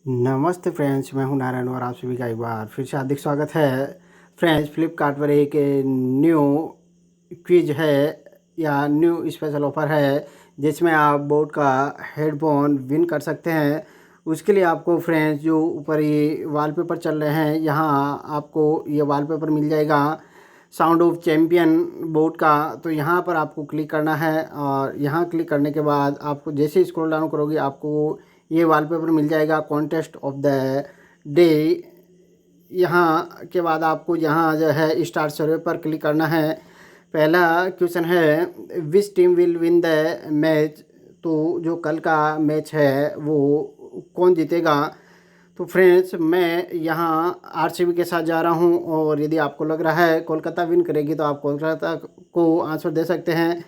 नमस्ते फ्रेंड्स, मैं हूं नारायण और आप सभी का एक बार फिर से हार्दिक स्वागत है। फ्रेंड्स, फ्लिपकार्ट पर एक न्यू क्विज है या न्यू स्पेशल ऑफ़र है जिसमें आप बोट का हेडफोन विन कर सकते हैं। उसके लिए आपको फ्रेंड्स जो ऊपर ये वॉलपेपर चल रहे हैं, यहाँ आपको ये वॉलपेपर मिल जाएगा साउंड ऑफ चैम्पियन बोट का। तो यहाँ पर आपको क्लिक करना है और यहाँ क्लिक करने के बाद आपको जैसे स्क्रॉल डाउन करोगे आपको ये वॉलपेपर मिल जाएगा कॉन्टेस्ट ऑफ द डे। यहाँ के बाद आपको यहाँ जो है स्टार्ट सर्वे पर क्लिक करना है। पहला क्वेश्चन है which team will win the match. तो जो कल का मैच है वो कौन जीतेगा। तो फ्रेंड्स, मैं यहाँ आरसीबी के साथ जा रहा हूँ और यदि आपको लग रहा है कोलकाता विन करेगी तो आप कोलकाता को आंसर दे सकते हैं।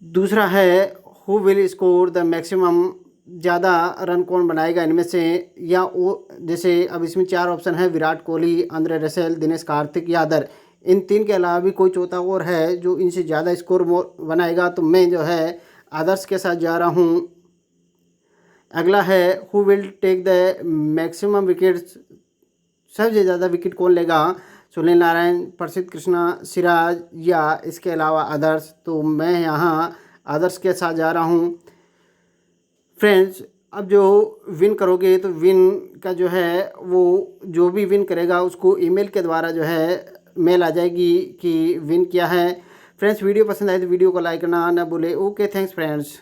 दूसरा है who will score the maximum. ज़्यादा रन कौन बनाएगा इनमें से, या वो जैसे अब इसमें 4 ऑप्शन है विराट कोहली, आंद्रे रसेल, दिनेश कार्तिक, यादव। इन 3 के अलावा भी कोई चौथा और है जो इनसे ज़्यादा स्कोर बनाएगा। तो मैं जो है आदर्श के साथ जा रहा हूँ। अगला है who will take the maximum wickets. सबसे ज़्यादा विकेट कौन लेगा, सुनील नारायण, प्रसिद्ध कृष्णा, सिराज या इसके अलावा आदर्श। तो मैं यहाँ आदर्श के साथ जा रहा हूँ। फ्रेंड्स, अब जो विन करोगे तो विन का जो है वो जो भी विन करेगा उसको ईमेल के द्वारा जो है मेल आ जाएगी कि विन किया है। फ्रेंड्स, वीडियो पसंद आए तो वीडियो को लाइक करना ना भूले। Okay, thanks friends.